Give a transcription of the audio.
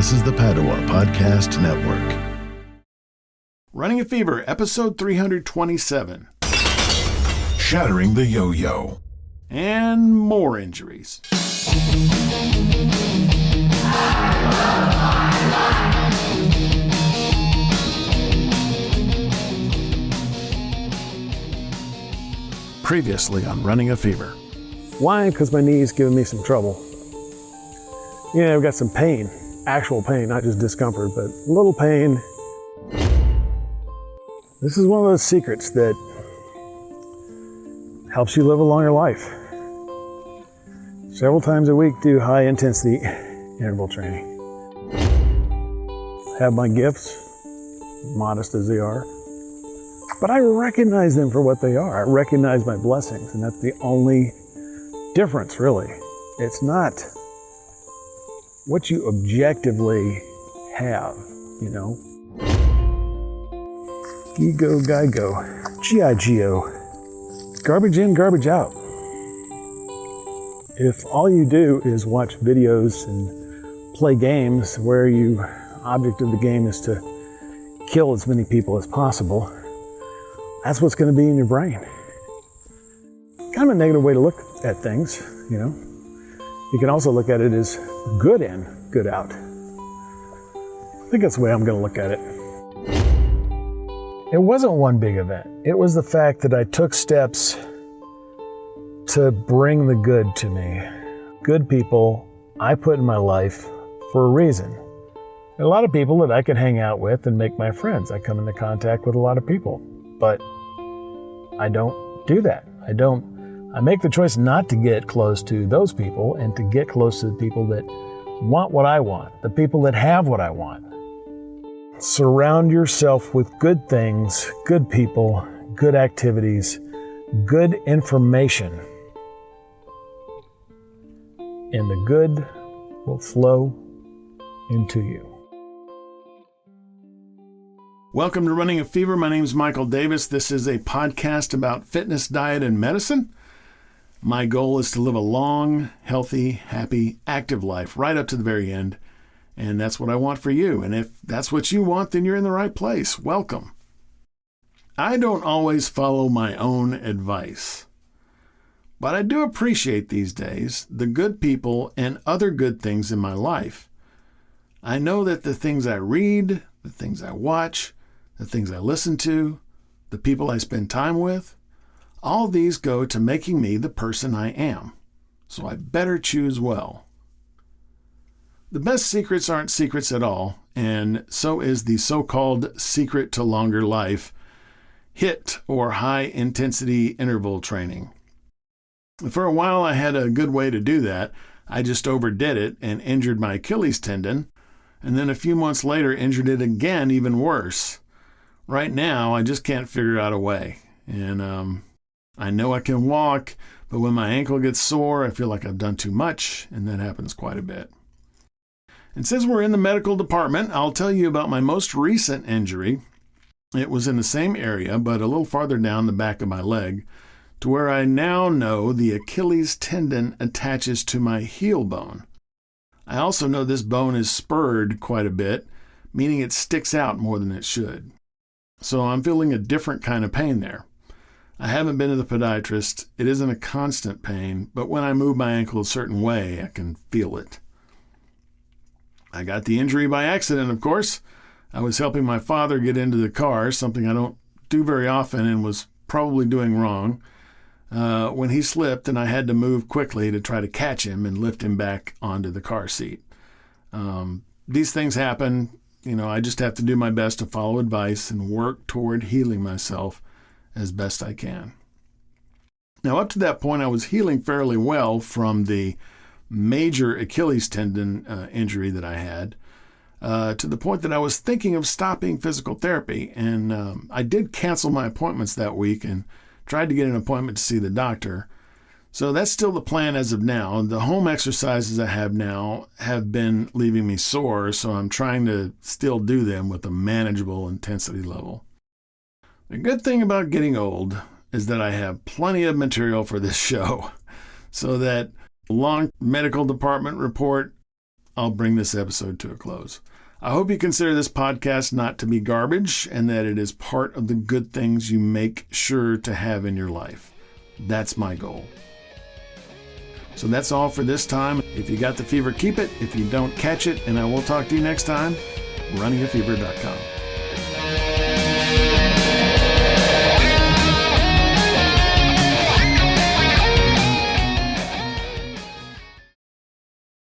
This is the Padua Podcast Network. Running a Fever, episode 327. Shattering the yo-yo. And more injuries. Previously on Running a Fever. Why? Because my knee's giving me some trouble. Yeah, I've got some pain, actual pain, not just discomfort, but a little pain. This is one of those secrets that helps you live a longer life. Several times a week, do high intensity interval training. I have my gifts, modest as they are, but I recognize them for what they are. I recognize my blessings, and that's the only difference, really. It's not what you objectively have, you know. Gigo, Geigo, G-I-G-O. Garbage in, garbage out. If all you do is watch videos and play games where the object of the game is to kill as many people as possible, that's what's going to be in your brain. Kind of a negative way to look at things, you know. You can also look at it as good in, good out. I think that's the way I'm going to look at it. It wasn't one big event. It was the fact that I took steps to bring the good to me. Good people I put in my life for a reason. There are a lot of people that I can hang out with and make my friends. I come into contact with a lot of people, but I don't do that. I make the choice not to get close to those people and to get close to the people that want what I want, the people that have what I want. Surround yourself with good things, good people, good activities, good information. And the good will flow into you. Welcome to Running a Fever. My name is Michael Davis. This is a podcast about fitness, diet, and medicine. My goal is to live a long, healthy, happy, active life right up to the very end. And that's what I want for you. And if that's what you want, then you're in the right place. Welcome. I don't always follow my own advice, but I do appreciate these days the good people and other good things in my life. I know that the things I read, the things I watch, the things I listen to, the people I spend time with, all these go to making me the person I am. So I better choose well. The best secrets aren't secrets at all, and so is the so-called secret to longer life, HIIT or high-intensity interval training. For a while, I had a good way to do that. I just overdid it and injured my Achilles tendon, and then a few months later injured it again, even worse. Right now, I just can't figure out a way, and I know I can walk, but when my ankle gets sore, I feel like I've done too much, and that happens quite a bit. And since we're in the medical department, I'll tell you about my most recent injury. It was in the same area, but a little farther down the back of my leg, to where I now know the Achilles tendon attaches to my heel bone. I also know this bone is spurred quite a bit, meaning it sticks out more than it should. So I'm feeling a different kind of pain there. I haven't been to the podiatrist. It isn't a constant pain, but when I move my ankle a certain way, I can feel it. I got the injury by accident, of course. I was helping my father get into the car, something I don't do very often and was probably doing wrong, when he slipped and I had to move quickly to try to catch him and lift him back onto the car seat. These things happen. You know, I just have to do my best to follow advice and work toward healing myself as best I can. Now, up to that point, I was healing fairly well from the major Achilles tendon injury that I had, to the point that I was thinking of stopping physical therapy. And I did cancel my appointments that week and tried to get an appointment to see the doctor. So that's still the plan as of now. The home exercises I have now have been leaving me sore, so I'm trying to still do them with a manageable intensity level. The good thing about getting old is that I have plenty of material for this show, so that long medical department report, I'll bring this episode to a close. I hope you consider this podcast not to be garbage and that it is part of the good things you make sure to have in your life. That's my goal. So that's all for this time. If you got the fever, keep it. If you don't, catch it. And I will talk to you next time. RunningAFever.com.